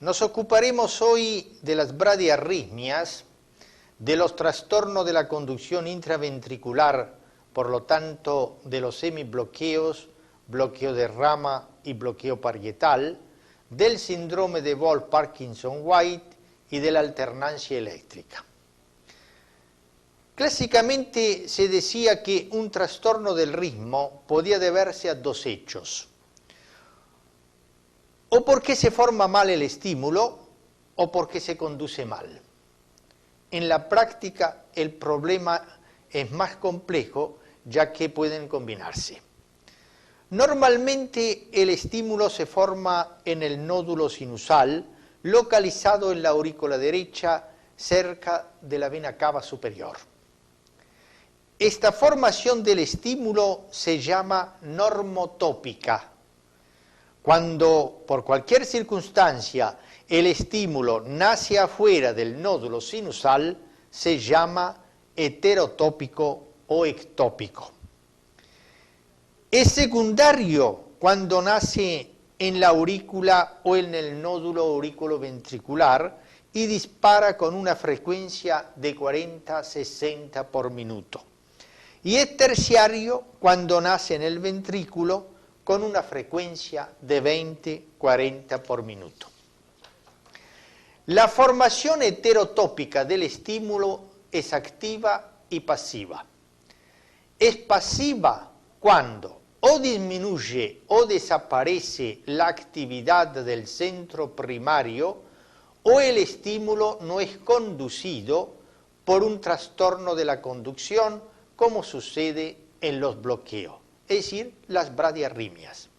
Nos ocuparemos hoy de las bradiarritmias, de los trastornos de la conducción intraventricular, por lo tanto de los semibloqueos, bloqueo de rama y bloqueo parietal, del síndrome de Wolff-Parkinson-White y de la alternancia eléctrica. Clásicamente se decía que un trastorno del ritmo podía deberse a dos hechos: o porque se forma mal el estímulo o porque se conduce mal. En la práctica el problema es más complejo, ya que pueden combinarse. Normalmente el estímulo se forma en el nódulo sinusal, localizado en la aurícula derecha, cerca de la vena cava superior. Esta formación del estímulo se llama normotópica. Cuando, por cualquier circunstancia, el estímulo nace afuera del nódulo sinusal, se llama heterotópico o ectópico. Es secundario cuando nace en la aurícula o en el nódulo auriculoventricular y dispara con una frecuencia de 40-60 por minuto. Y es terciario cuando nace en el ventrículo con una frecuencia de 20-40 por minuto. La formación heterotópica del estímulo es activa y pasiva. Es pasiva cuando o disminuye o desaparece la actividad del centro primario o el estímulo no es conducido por un trastorno de la conducción, como sucede en los bloqueos, es decir, las bradiarritmias.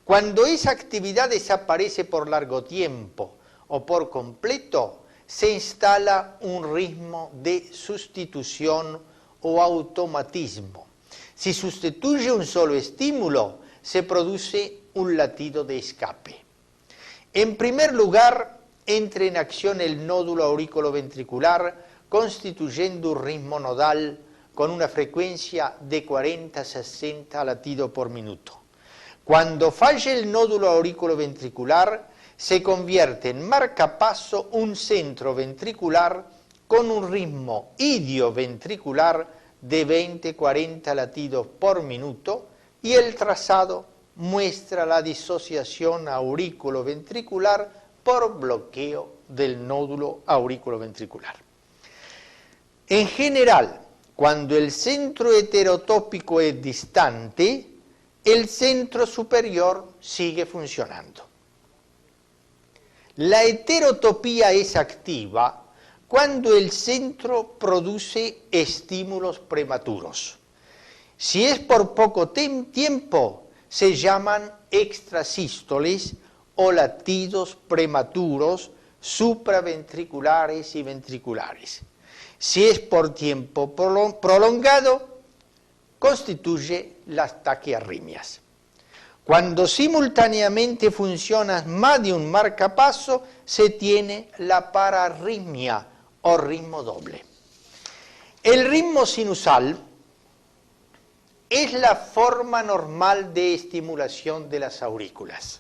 Cuando esa actividad desaparece por largo tiempo o por completo, se instala un ritmo de sustitución o automatismo. Si sustituye un solo estímulo, se produce un latido de escape. En primer lugar, entra en acción el nódulo auriculoventricular, constituyendo un ritmo nodal con una frecuencia de 40-60 latidos por minuto. Cuando falla el nódulo auriculoventricular, se convierte en marcapaso un centro ventricular con un ritmo idioventricular de 20-40 latidos por minuto, y el trazado muestra la disociación auriculoventricular por bloqueo del nódulo auriculoventricular. En general, cuando el centro heterotópico es distante, el centro superior sigue funcionando. La heterotopía es activa cuando el centro produce estímulos prematuros. Si es por poco tiempo, se llaman extrasístoles o latidos prematuros supraventriculares y ventriculares. Si es por tiempo prolongado, constituye las taquiarritmias. Cuando simultáneamente funcionan más de un marcapaso, se tiene la pararritmia o ritmo doble. El ritmo sinusal es la forma normal de estimulación de las aurículas.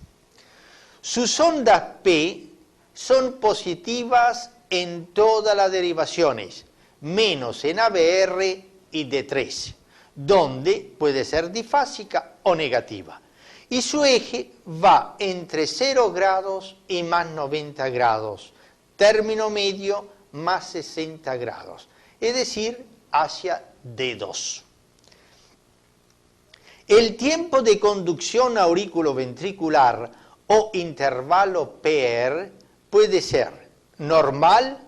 Sus ondas P son positivas en todas las derivaciones, menos en ABR y D3, donde puede ser difásica o negativa. Y su eje va entre 0 grados y más 90 grados, término medio más 60 grados, es decir, hacia D2. El tiempo de conducción auriculoventricular o intervalo PR puede ser normal,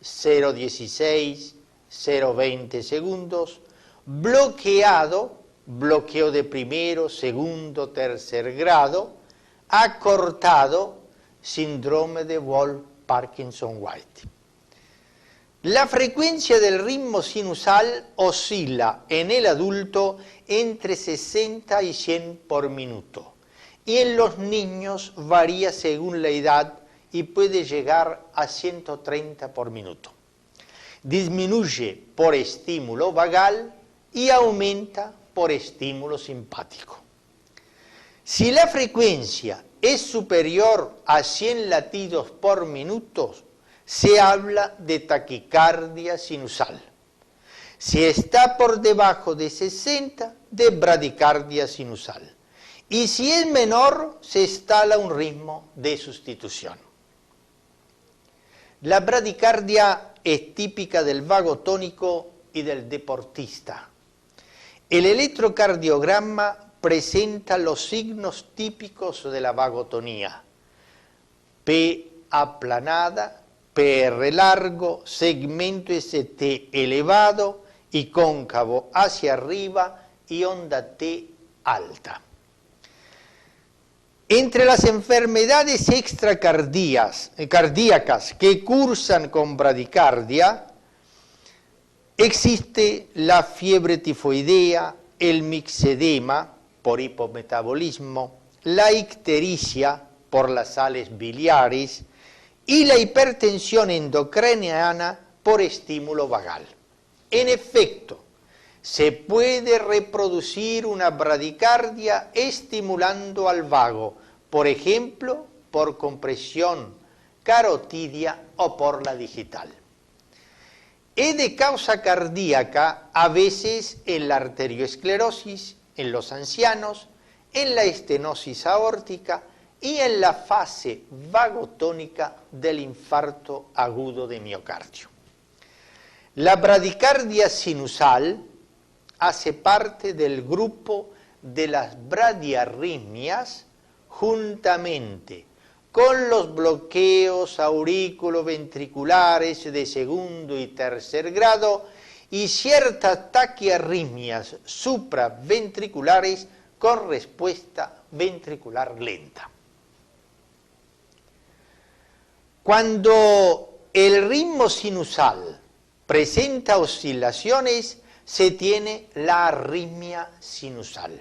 0,16, 0,20 segundos, bloqueado, bloqueo de primero, segundo, tercer grado, acortado, síndrome de Wolff-Parkinson-White. La frecuencia del ritmo sinusal oscila en el adulto entre 60 y 100 por minuto y en los niños varía según la edad y puede llegar a 130 por minuto. Disminuye por estímulo vagal y aumenta por estímulo simpático. Si la frecuencia es superior a 100 latidos por minuto, se habla de taquicardia sinusal. Si está por debajo de 60, de bradicardia sinusal. Y si es menor, se instala un ritmo de sustitución. La bradicardia es típica del vagotónico y del deportista. El electrocardiograma presenta los signos típicos de la vagotonía. P aplanada, PR largo, segmento ST elevado y cóncavo hacia arriba y onda T alta. Entre las enfermedades extracardíacas que cursan con bradicardia, existe la fiebre tifoidea, el mixedema por hipometabolismo, la ictericia por las sales biliares y la hipertensión endocriniana por estímulo vagal. En efecto, se puede reproducir una bradicardia estimulando al vago, por ejemplo, por compresión carotidia o por la digital. Es de causa cardíaca a veces en la arterioesclerosis, en los ancianos, en la estenosis aórtica y en la fase vagotónica del infarto agudo de miocardio. La bradicardia sinusal hace parte del grupo de las bradiarritmias juntamente con los bloqueos auriculoventriculares de segundo y tercer grado y ciertas taquiarritmias supraventriculares con respuesta ventricular lenta. Cuando el ritmo sinusal presenta oscilaciones, se tiene la arritmia sinusal.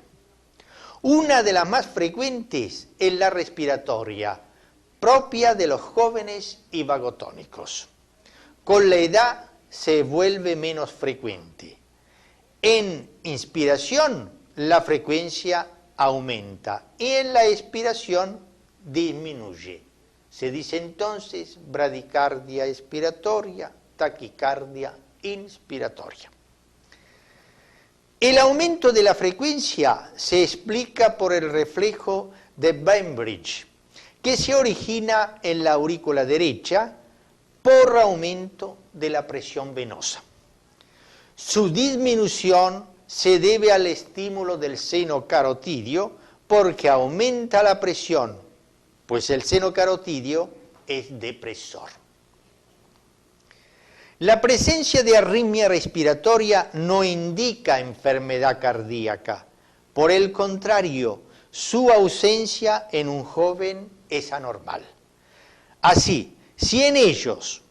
Una de las más frecuentes es la respiratoria, propia de los jóvenes y vagotónicos. Con la edad se vuelve menos frecuente. En inspiración la frecuencia aumenta y en la expiración disminuye. Se dice entonces bradicardia expiratoria, taquicardia inspiratoria. El aumento de la frecuencia se explica por el reflejo de Bainbridge, que se origina en la aurícula derecha por aumento de la presión venosa. Su disminución se debe al estímulo del seno carotidio porque aumenta la presión, pues el seno carotidio es depresor. La presencia de arritmia respiratoria no indica enfermedad cardíaca. Por el contrario, su ausencia en un joven es anormal. Así, si en ellos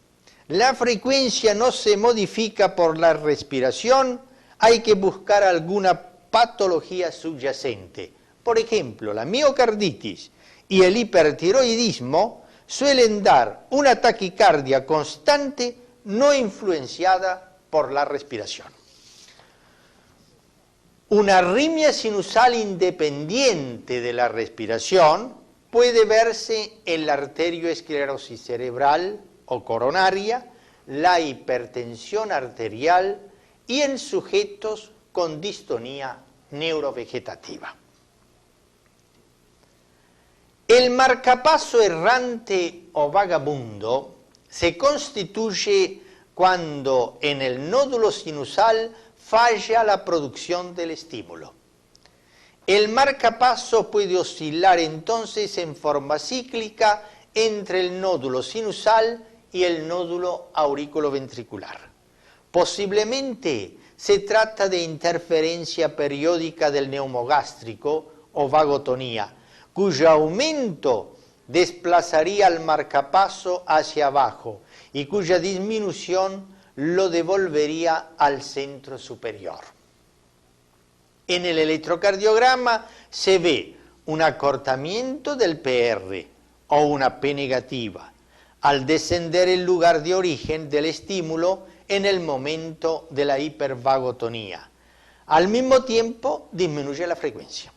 la frecuencia no se modifica por la respiración, hay que buscar alguna patología subyacente. Por ejemplo, la miocarditis y el hipertiroidismo suelen dar una taquicardia constante no influenciada por la respiración. Una arritmia sinusal independiente de la respiración puede verse en la arterioesclerosis cerebral o coronaria, la hipertensión arterial y en sujetos con distonía neurovegetativa. El marcapaso errante o vagabundo se constituye cuando en el nódulo sinusal falla la producción del estímulo. El marcapaso puede oscilar entonces en forma cíclica entre el nódulo sinusal y el nódulo auriculoventricular. Posiblemente se trata de interferencia periódica del neumogástrico o vagotonía, cuyo aumento desplazaría al marcapaso hacia abajo y cuya disminución lo devolvería al centro superior. En el electrocardiograma se ve un acortamiento del PR o una P negativa al descender el lugar de origen del estímulo en el momento de la hipervagotonía. Al mismo tiempo disminuye la frecuencia.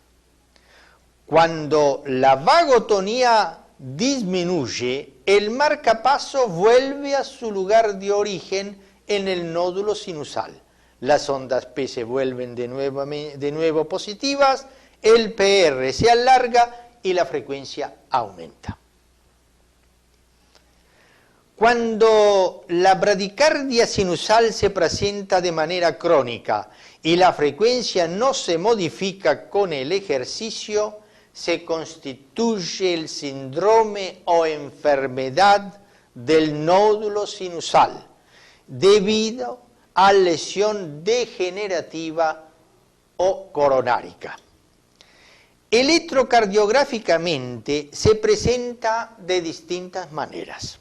Cuando la vagotonía disminuye, el marcapaso vuelve a su lugar de origen en el nódulo sinusal. Las ondas P se vuelven de nuevo positivas, el PR se alarga y la frecuencia aumenta. Cuando la bradicardia sinusal se presenta de manera crónica y la frecuencia no se modifica con el ejercicio, se constituye el síndrome o enfermedad del nódulo sinusal debido a lesión degenerativa o coronárica. Electrocardiográficamente se presenta de distintas maneras,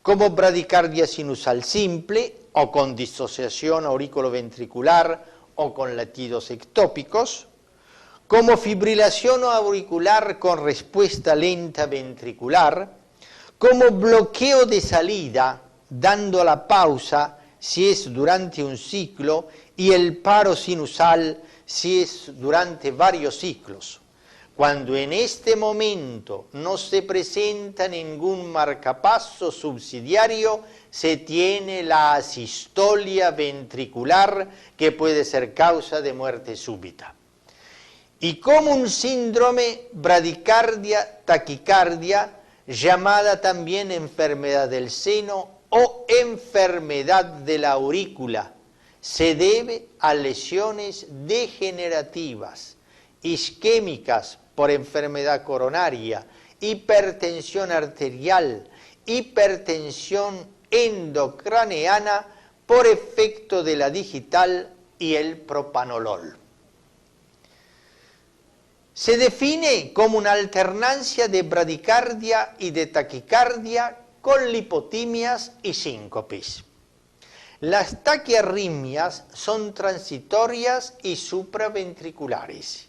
como bradicardia sinusal simple o con disociación auriculoventricular o con latidos ectópicos, como fibrilación auricular con respuesta lenta ventricular, como bloqueo de salida dando la pausa si es durante un ciclo y el paro sinusal si es durante varios ciclos. Cuando en este momento no se presenta ningún marcapaso subsidiario, se tiene la asistolia ventricular que puede ser causa de muerte súbita. Y como un síndrome bradicardia-taquicardia, llamada también enfermedad del seno o enfermedad de la aurícula, se debe a lesiones degenerativas, isquémicas por enfermedad coronaria, hipertensión arterial, hipertensión endocraneana por efecto de la digital y el propanolol. Se define como una alternancia de bradicardia y de taquicardia con lipotimias y síncopes. Las taquiarritmias son transitorias y supraventriculares.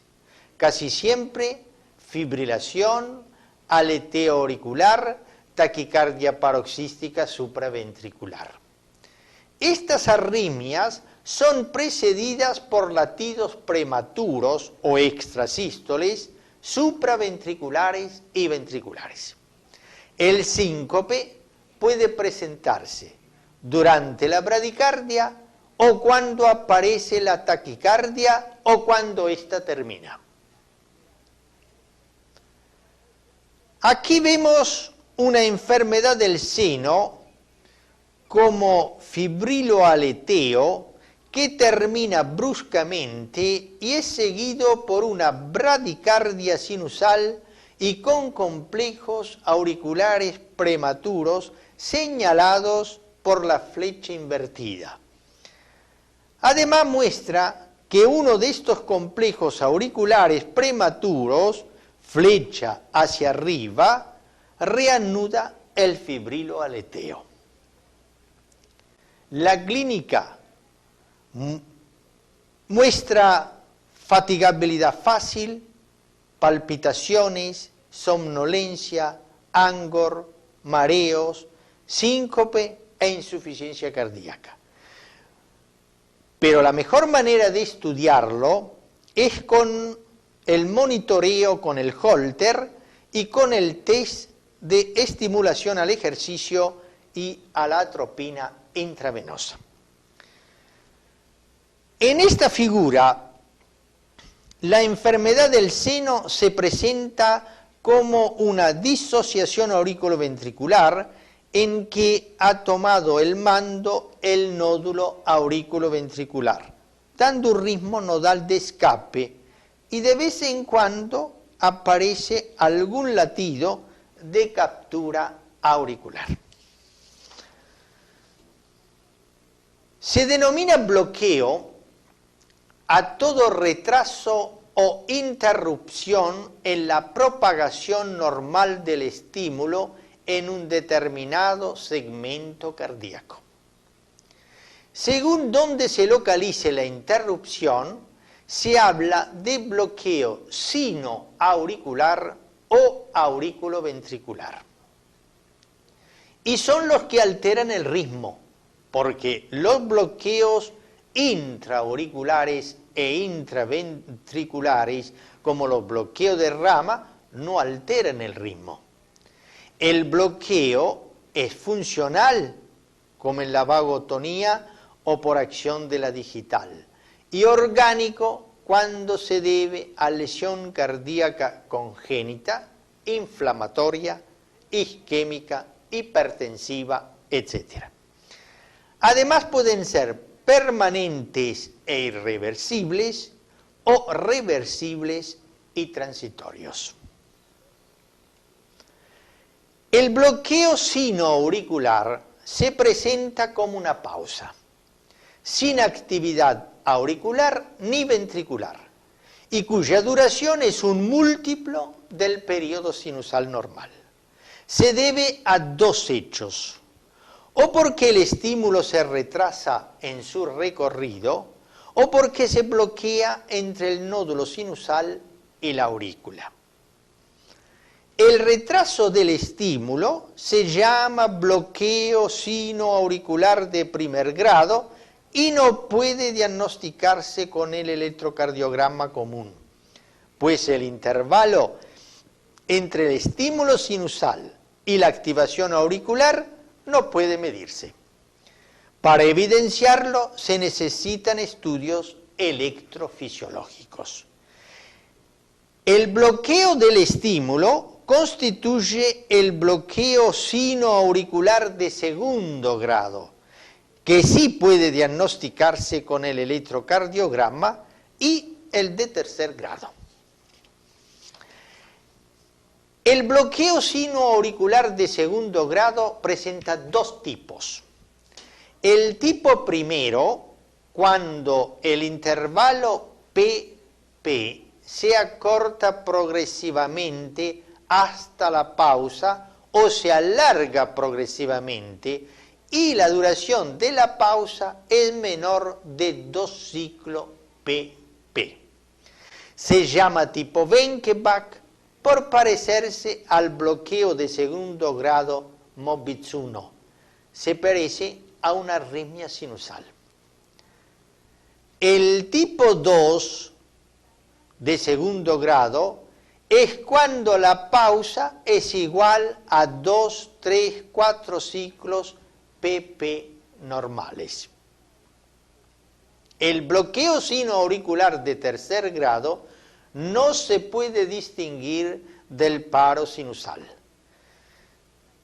Casi siempre fibrilación, aleteo auricular, taquicardia paroxística supraventricular. Estas arritmias son precedidas por latidos prematuros o extrasístoles, supraventriculares y ventriculares. El síncope puede presentarse durante la bradicardia o cuando aparece la taquicardia o cuando ésta termina. Aquí vemos una enfermedad del seno como fibriloaleteo que termina bruscamente y es seguido por una bradicardia sinusal y con complejos auriculares prematuros señalados por la flecha invertida. Además muestra que uno de estos complejos auriculares prematuros, flecha hacia arriba, reanuda el fibriloaleteo. La clínica muestra fatigabilidad fácil, palpitaciones, somnolencia, angor, mareos, síncope e insuficiencia cardíaca. Pero la mejor manera de estudiarlo es con el monitoreo con el Holter y con el test de estimulación al ejercicio y a la atropina intravenosa. En esta figura, la enfermedad del seno se presenta como una disociación auriculoventricular en que ha tomado el mando el nódulo auriculoventricular, dando un ritmo nodal de escape y de vez en cuando aparece algún latido de captura auricular. Se denomina bloqueo a todo retraso o interrupción en la propagación normal del estímulo en un determinado segmento cardíaco. Según donde se localice la interrupción, se habla de bloqueo sinoauricular o auriculoventricular. Y son los que alteran el ritmo, porque los bloqueos intraauriculares e intraventriculares, como los bloqueos de rama, no alteran el ritmo. El bloqueo es funcional, como en la vagotonía o por acción de la digital, y orgánico cuando se debe a lesión cardíaca congénita, inflamatoria, isquémica, hipertensiva, etc. Además pueden ser permanentes e irreversibles o reversibles y transitorios. El bloqueo sinoauricular se presenta como una pausa, sin actividad auricular ni ventricular, y cuya duración es un múltiplo del periodo sinusal normal. Se debe a dos hechos: o porque el estímulo se retrasa en su recorrido, o porque se bloquea entre el nódulo sinusal y la aurícula. El retraso del estímulo se llama bloqueo sinoauricular de primer grado y no puede diagnosticarse con el electrocardiograma común, pues el intervalo entre el estímulo sinusal y la activación auricular no puede medirse. Para evidenciarlo se necesitan estudios electrofisiológicos. El bloqueo del estímulo constituye el bloqueo sinoauricular de segundo grado, que sí puede diagnosticarse con el electrocardiograma, y el de tercer grado. El bloqueo sinoauricular de segundo grado presenta dos tipos. El tipo primero, cuando el intervalo PP se acorta progresivamente hasta la pausa o se alarga progresivamente y la duración de la pausa es menor de 2 ciclos PP. Se llama tipo Wenckebach por parecerse al bloqueo de segundo grado Mobitz-1. Se parece a una arritmia sinusal. El tipo 2 de segundo grado es cuando la pausa es igual a 2, 3, 4 ciclos PP normales. El bloqueo sinoauricular de tercer grado no se puede distinguir del paro sinusal.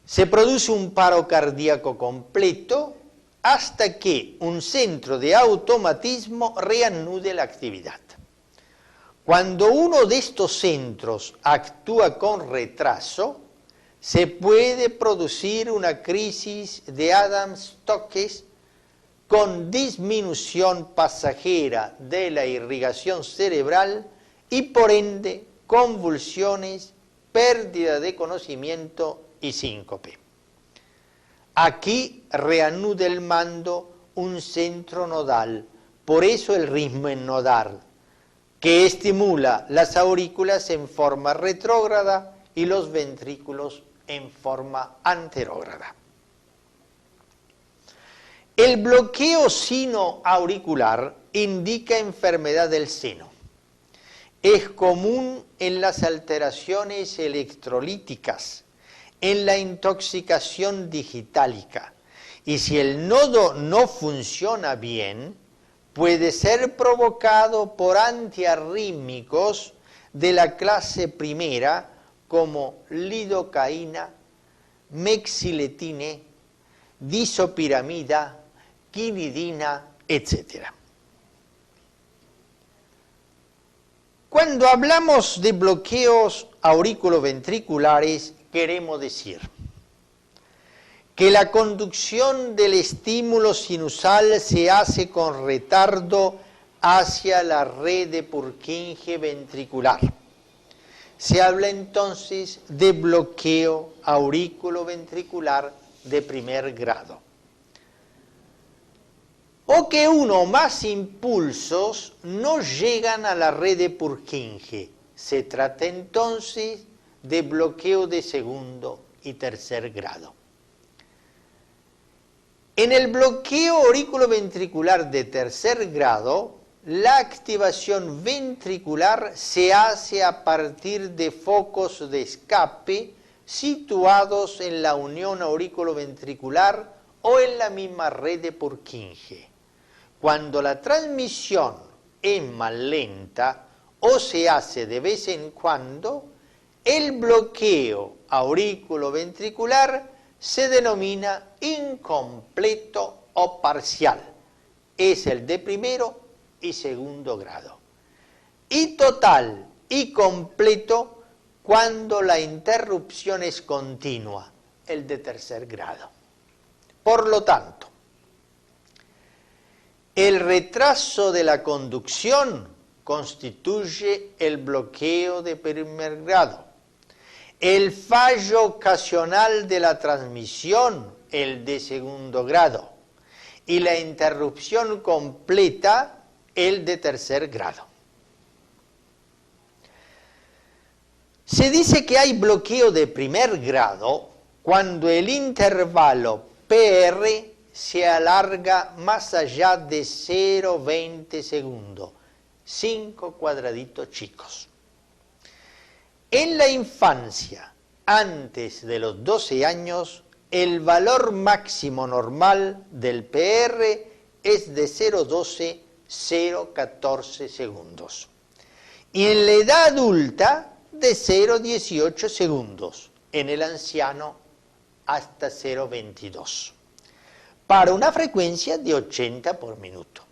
Se produce un paro cardíaco completo hasta que un centro de automatismo reanude la actividad. Cuando uno de estos centros actúa con retraso, se puede producir una crisis de Adams-Stokes con disminución pasajera de la irrigación cerebral y por ende convulsiones, pérdida de conocimiento y síncope. Aquí reanuda el mando un centro nodal, por eso el ritmo es nodal, que estimula las aurículas en forma retrógrada y los ventrículos en forma anterógrada. El bloqueo sinoauricular indica enfermedad del seno. Es común en las alteraciones electrolíticas, en la intoxicación digitálica, y si el nodo no funciona bien, puede ser provocado por antiarrítmicos de la clase primera como lidocaína, mexiletine, disopiramida, quinidina, etc. Cuando hablamos de bloqueos auriculoventriculares, queremos decir que la conducción del estímulo sinusal se hace con retardo hacia la red de Purkinje ventricular. Se habla entonces de bloqueo auriculoventricular de primer grado. O que uno o más impulsos no llegan a la red de Purkinje. Se trata entonces de bloqueo de segundo y tercer grado. En el bloqueo auriculoventricular de tercer grado, la activación ventricular se hace a partir de focos de escape situados en la unión auriculoventricular o en la misma red de Purkinje. Cuando la transmisión es más lenta o se hace de vez en cuando, el bloqueo auriculoventricular se denomina incompleto o parcial. Es el de primero y segundo grado. Y total y completo cuando la interrupción es continua, el de tercer grado. Por lo tanto, el retraso de la conducción constituye el bloqueo de primer grado. El fallo ocasional de la transmisión, el de segundo grado. Y la interrupción completa, el de tercer grado. Se dice que hay bloqueo de primer grado cuando el intervalo PR se alarga más allá de 0,20 segundos, 5 cuadraditos chicos. En la infancia, antes de los 12 años, el valor máximo normal del PR es de 0,12, 0,14 segundos. Y en la edad adulta, de 0,18 segundos. En el anciano, hasta 0,22. Para una frecuencia de 80 por minuto.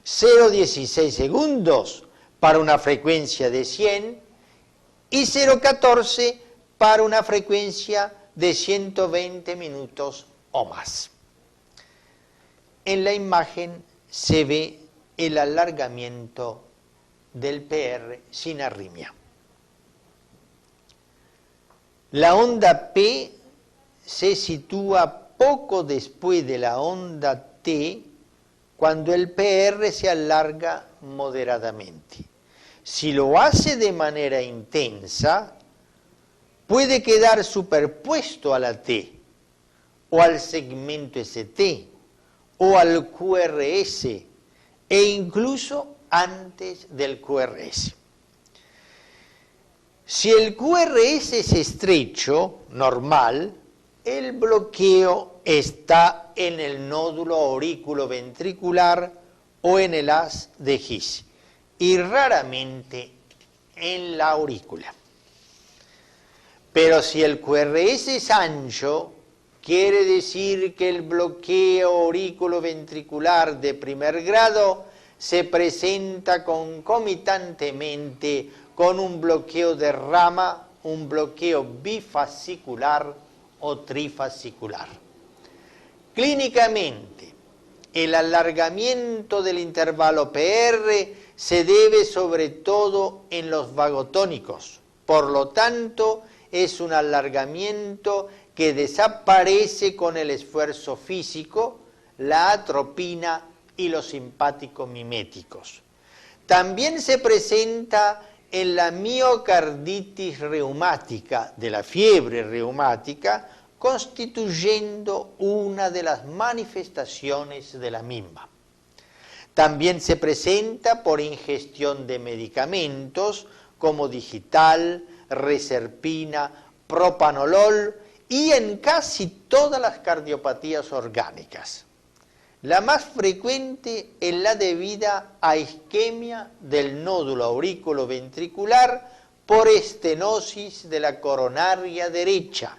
0,16 segundos para una frecuencia de 100 y 0,14 para una frecuencia de 120 minutos o más. En la imagen se ve el alargamiento del PR sin arritmia. La onda P se sitúa poco después de la onda T cuando el PR se alarga moderadamente. Si lo hace de manera intensa, puede quedar superpuesto a la T, o al segmento ST, o al QRS, e incluso antes del QRS. Si el QRS es estrecho, normal, el bloqueo está en el nódulo auriculoventricular o en el haz de His, y raramente en la aurícula. Pero si el QRS es ancho, quiere decir que el bloqueo auriculoventricular de primer grado se presenta concomitantemente con un bloqueo de rama, un bloqueo bifascicular o trifascicular. Clínicamente, el alargamiento del intervalo PR se debe sobre todo en los vagotónicos, por lo tanto es un alargamiento que desaparece con el esfuerzo físico, la atropina y los simpáticos miméticos. También se presenta en la miocarditis reumática, de la fiebre reumática, constituyendo una de las manifestaciones de la misma. También se presenta por ingestión de medicamentos como digital, reserpina, propanolol y en casi todas las cardiopatías orgánicas. La más frecuente es la debida a isquemia del nódulo auriculoventricular por estenosis de la coronaria derecha.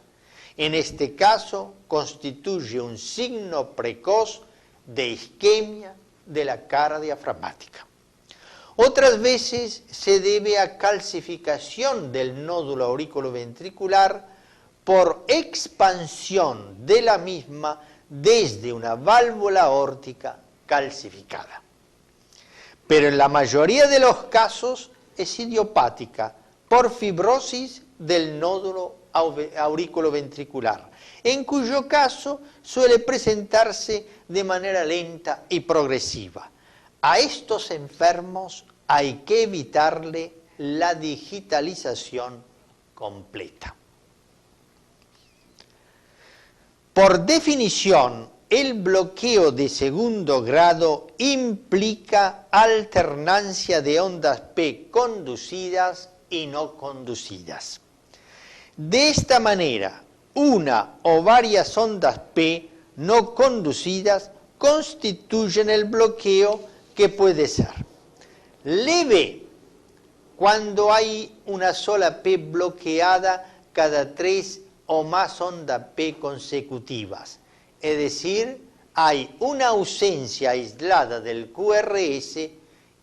En este caso constituye un signo precoz de isquemia de la cara diafragmática. Otras veces se debe a calcificación del nódulo auriculoventricular por expansión de la misma desde una válvula aórtica calcificada. Pero en la mayoría de los casos es idiopática por fibrosis del nódulo auriculoventricular, en cuyo caso suele presentarse de manera lenta y progresiva. A estos enfermos hay que evitarle la digitalización completa. Por definición, el bloqueo de segundo grado implica alternancia de ondas P conducidas y no conducidas. De esta manera, una o varias ondas P no conducidas constituyen el bloqueo, que puede ser leve cuando hay una sola P bloqueada cada 3 o más ondas P consecutivas, es decir, hay una ausencia aislada del QRS,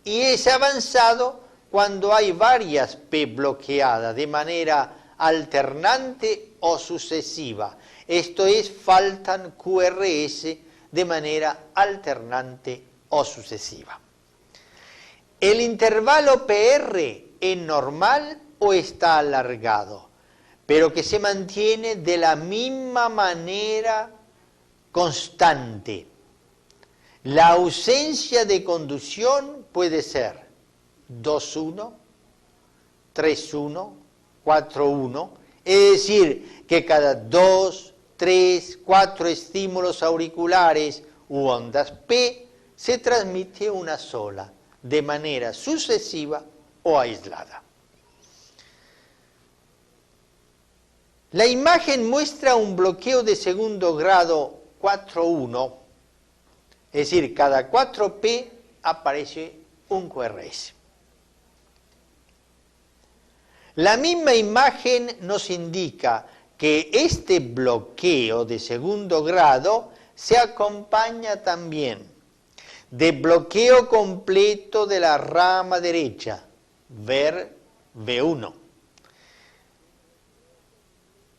y es avanzado cuando hay varias P bloqueadas de manera alternante o sucesiva, esto es, faltan QRS de manera alternante o sucesiva. ¿El intervalo PR es normal o está alargado, pero que se mantiene de la misma manera constante? La ausencia de conducción puede ser 2-1, 3-1, 4-1, es decir, que cada 2, 3, 4 estímulos auriculares u ondas P se transmite una sola, de manera sucesiva o aislada. La imagen muestra un bloqueo de segundo grado 4-1, es decir, cada 4P aparece un QRS. La misma imagen nos indica que este bloqueo de segundo grado se acompaña también de bloqueo completo de la rama derecha, ver V1,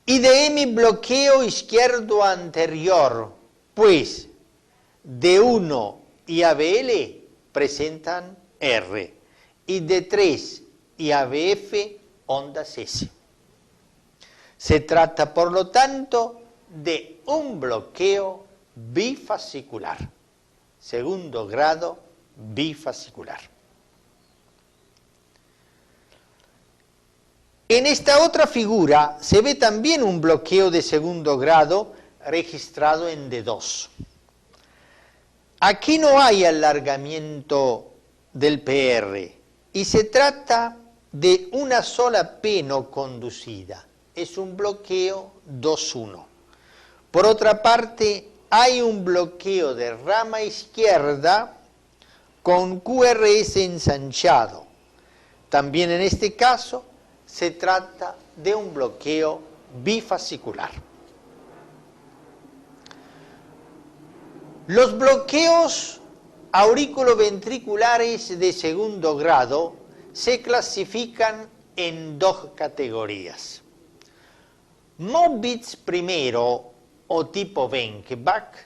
y de hemibloqueo izquierdo anterior, pues D1 y ABL presentan R, y D3 y ABF ondas S. Se trata, por lo tanto, de un bloqueo bifascicular, segundo grado bifascicular. En esta otra figura se ve también un bloqueo de segundo grado registrado en D2. Aquí no hay alargamiento del PR y se trata de una sola P no conducida. Es un bloqueo 2-1. Por otra parte, hay un bloqueo de rama izquierda con QRS ensanchado. También en este caso se trata de un bloqueo bifascicular. Los bloqueos auriculoventriculares de segundo grado se clasifican en dos categorías. Mobitz primero o tipo Wenckbach,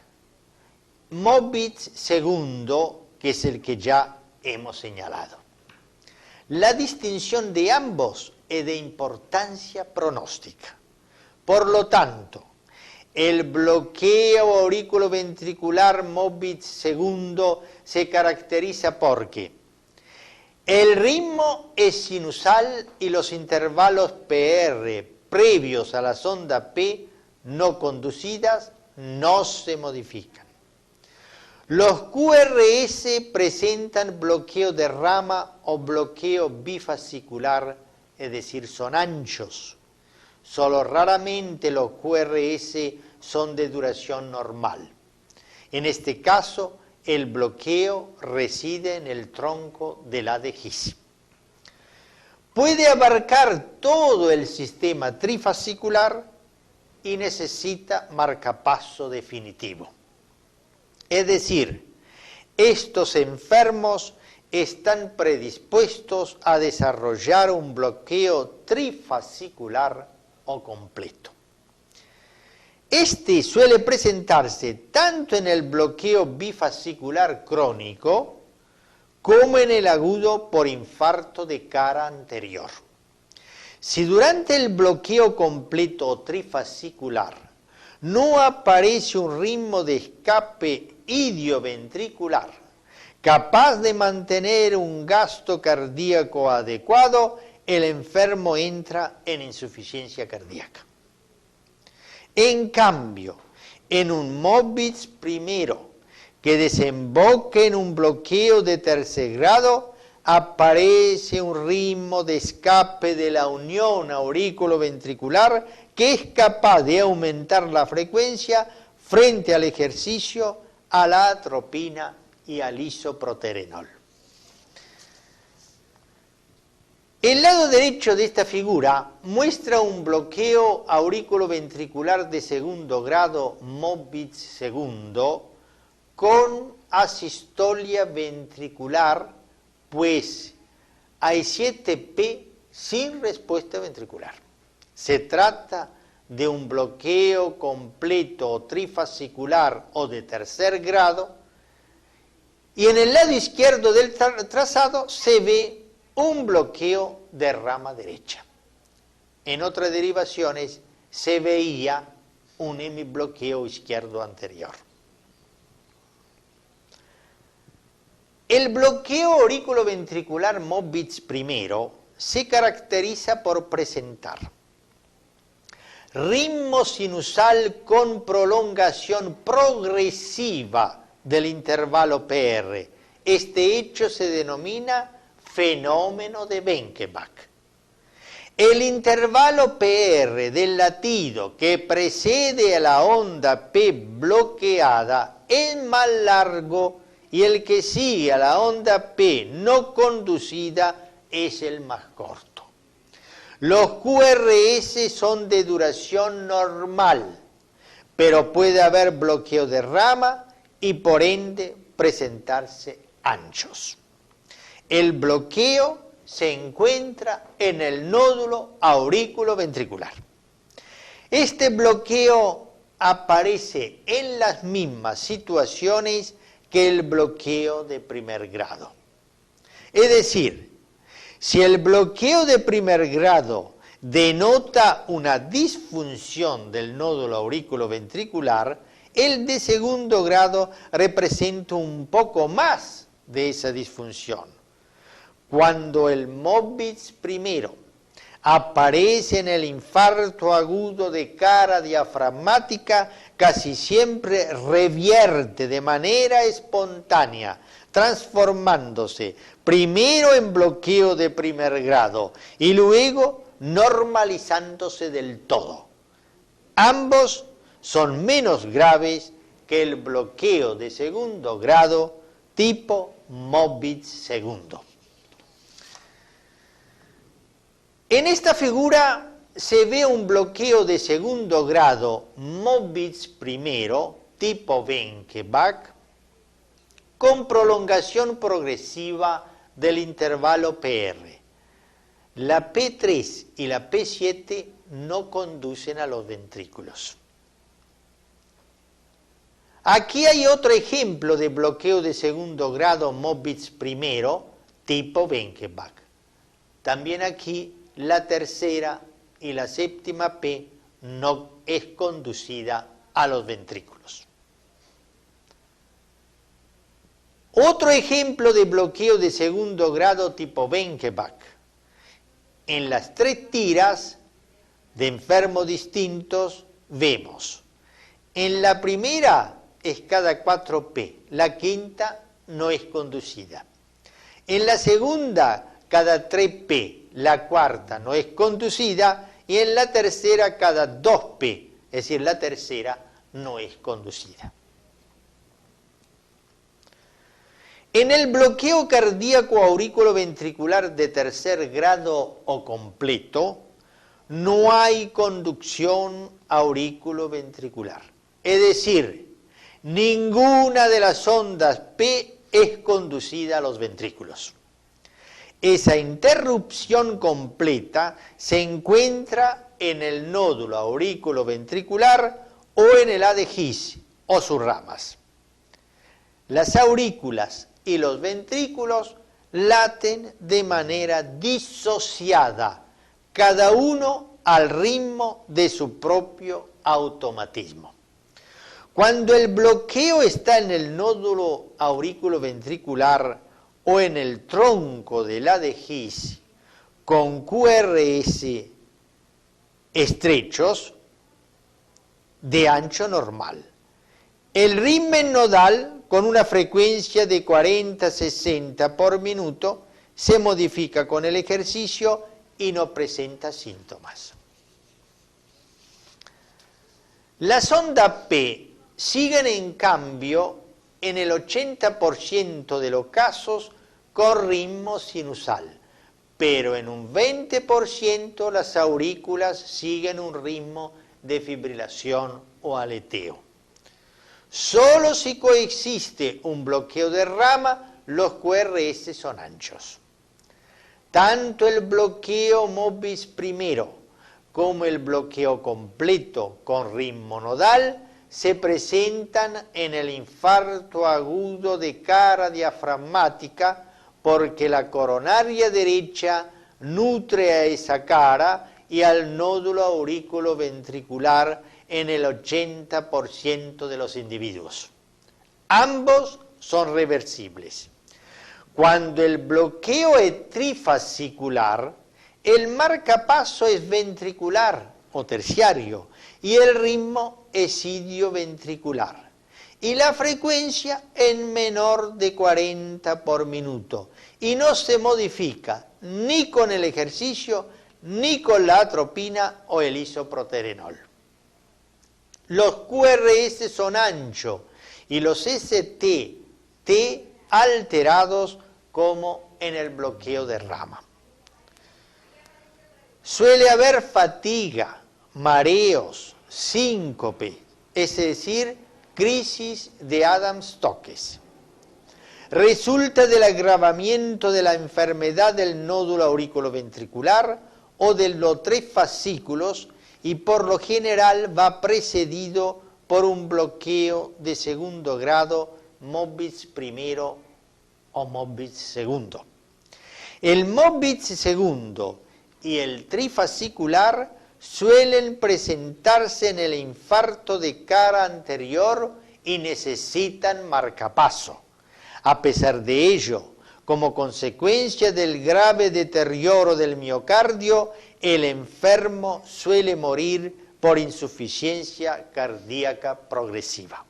Mobitz segundo, que es el que ya hemos señalado. La distinción de ambos es de importancia pronóstica. Por lo tanto, el bloqueo auriculoventricular Mobitz segundo se caracteriza porque el ritmo es sinusal y los intervalos PR previos a la sonda P no conducidas no se modifican. Los QRS presentan bloqueo de rama o bloqueo bifascicular, es decir, son anchos. Solo raramente los QRS son de duración normal. En este caso, el bloqueo reside en el tronco de la de His. Puede abarcar todo el sistema trifascicular y necesita marcapaso definitivo. Es decir, estos enfermos están predispuestos a desarrollar un bloqueo trifascicular o completo. Este suele presentarse tanto en el bloqueo bifascicular crónico como en el agudo por infarto de cara anterior. Si durante el bloqueo completo o trifascicular no aparece un ritmo de escape idioventricular capaz de mantener un gasto cardíaco adecuado, el enfermo entra en insuficiencia cardíaca. En cambio, en un Mobitz primero que desemboque en un bloqueo de tercer grado, aparece un ritmo de escape de la unión auriculoventricular que es capaz de aumentar la frecuencia frente al ejercicio, a la atropina y al isoproterenol. El lado derecho de esta figura muestra un bloqueo auriculoventricular de segundo grado Mobitz segundo con asistolia ventricular, pues hay 7P sin respuesta ventricular. Se trata de un bloqueo completo o trifascicular o de tercer grado, y en el lado izquierdo del trazado se ve un bloqueo de rama derecha. En otras derivaciones se veía un hemibloqueo izquierdo anterior. El bloqueo auriculoventricular Mobitz primero se caracteriza por presentar ritmo sinusal con prolongación progresiva del intervalo PR. Este hecho se denomina fenómeno de Benkenbach. El intervalo PR del latido que precede a la onda P bloqueada es más largo y el que sigue a la onda P no conducida es el más corto. Los QRS son de duración normal, pero puede haber bloqueo de rama y por ende presentarse anchos. El bloqueo se encuentra en el nódulo auriculoventricular. Este bloqueo aparece en las mismas situaciones que el bloqueo de primer grado. Es decir, si el bloqueo de primer grado denota una disfunción del nódulo auriculoventricular, el de segundo grado representa un poco más de esa disfunción. Cuando el Mobitz primero aparece en el infarto agudo de cara diafragmática, casi siempre revierte de manera espontánea, transformándose primero en bloqueo de primer grado y luego normalizándose del todo. Ambos son menos graves que el bloqueo de segundo grado tipo Mobitz segundo. En esta figura se ve un bloqueo de segundo grado Mobitz primero, tipo Benkenbach, con prolongación progresiva del intervalo PR. La P3 y la P7 no conducen a los ventrículos. Aquí hay otro ejemplo de bloqueo de segundo grado Mobitz primero, tipo Benkenbach. También aquí la tercera y la séptima P no es conducida a los ventrículos. Otro ejemplo de bloqueo de segundo grado tipo Benkenbach. En las 3 tiras de enfermos distintos vemos. En la primera es cada 4P, la quinta no es conducida. En la segunda cada 3P, la cuarta no es conducida, y en la tercera cada 2P, es decir, la tercera no es conducida. En el bloqueo cardíaco auriculoventricular de tercer grado o completo, no hay conducción auriculoventricular. Es decir, ninguna de las ondas P es conducida a los ventrículos. Esa interrupción completa se encuentra en el nódulo auriculoventricular o en el A de His o sus ramas. Las aurículas y los ventrículos laten de manera disociada, cada uno al ritmo de su propio automatismo. Cuando el bloqueo está en el nódulo auriculoventricular o en el tronco del A de His con QRS estrechos de ancho normal, El ritmo nodal, con una frecuencia de 40-60 por minuto, se modifica con el ejercicio y no presenta síntomas. Las ondas P siguen en cambio en el 80% de los casos con ritmo sinusal, pero en un 20% las aurículas siguen un ritmo de fibrilación o aleteo. Solo si coexiste un bloqueo de rama, los QRS son anchos. Tanto el bloqueo Mobius primero como el bloqueo completo con ritmo nodal se presentan en el infarto agudo de cara diafragmática porque la coronaria derecha nutre a esa cara y al nódulo auriculoventricular en el 80% de los individuos. Ambos son reversibles. Cuando el bloqueo es trifascicular, el marcapaso es ventricular o terciario y el ritmo es idioventricular. Y la frecuencia es menor de 40 por minuto y no se modifica ni con el ejercicio ni con la atropina o el isoproterenol. Los QRS son anchos y los ST alterados como en el bloqueo de rama. Suele haber fatiga, mareos, síncope, es decir, crisis de Adams-Stokes. Resulta del agravamiento de la enfermedad del nódulo auriculoventricular o de los tres fascículos y por lo general va precedido por un bloqueo de segundo grado, Mobius primero o Mobius segundo. El Mobius segundo y el trifascicular suelen presentarse en el infarto de cara anterior y necesitan marcapaso. A pesar de ello, como consecuencia del grave deterioro del miocardio, el enfermo suele morir por insuficiencia cardíaca progresiva.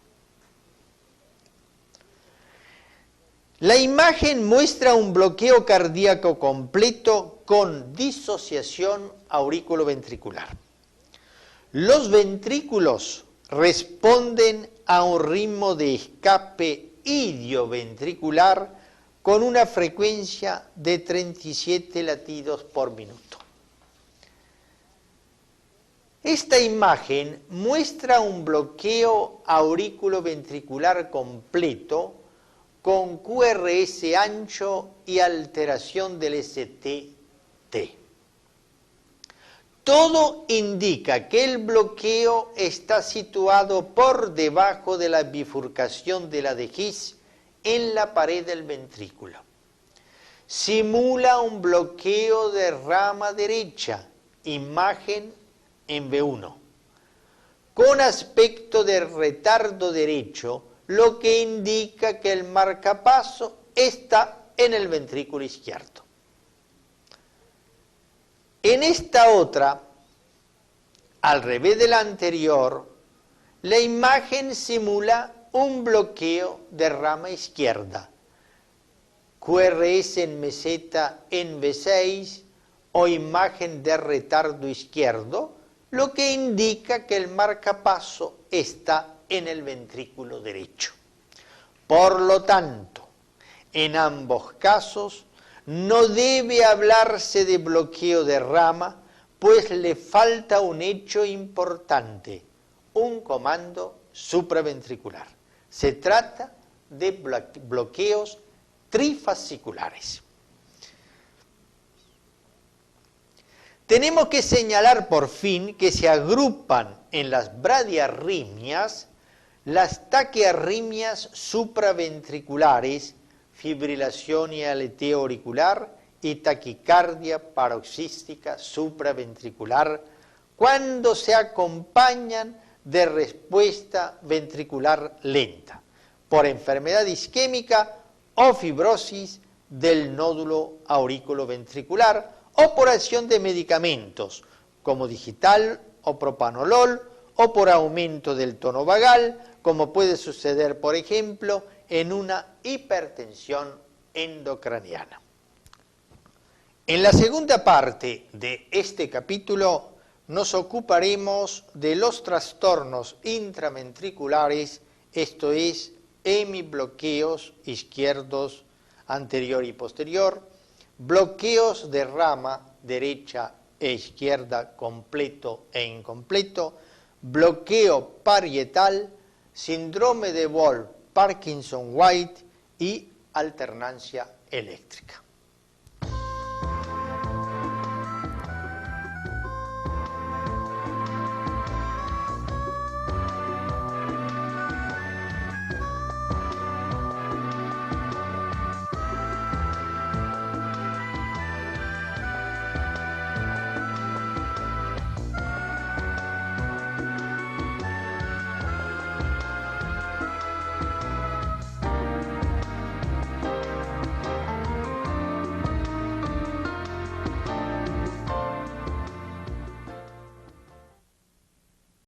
La imagen muestra un bloqueo cardíaco completo con disociación auriculoventricular. Los ventrículos responden a un ritmo de escape idioventricular con una frecuencia de 37 latidos por minuto. Esta imagen muestra un bloqueo auriculoventricular completo con QRS ancho y alteración del ST-T. Todo indica que el bloqueo está situado por debajo de la bifurcación de la de His en la pared del ventrículo. Simula un bloqueo de rama derecha, imagen en B1, con aspecto de retardo derecho, lo que indica que el marcapaso está en el ventrículo izquierdo. En esta otra, al revés de la anterior, la imagen simula un bloqueo de rama izquierda, QRS en meseta en B6 o imagen de retardo izquierdo, lo que indica que el marcapaso está en el ventrículo derecho. Por lo tanto, en ambos casos, no debe hablarse de bloqueo de rama, pues le falta un hecho importante, un comando supraventricular. Se trata de bloqueos trifasciculares. Tenemos que señalar por fin que se agrupan en las bradiarritmias las taquiarritmias supraventriculares, fibrilación y aleteo auricular y taquicardia paroxística supraventricular cuando se acompañan de respuesta ventricular lenta por enfermedad isquémica o fibrosis del nódulo auriculoventricular o por acción de medicamentos como digital o propanolol o por aumento del tono vagal, como puede suceder, por ejemplo, en una hipertensión endocraniana. En la segunda parte de este capítulo nos ocuparemos de los trastornos intraventriculares, esto es, hemibloqueos izquierdos anterior y posterior, bloqueos de rama derecha e izquierda completo e incompleto, bloqueo parietal, síndrome de Wolff-Parkinson-White y alternancia eléctrica.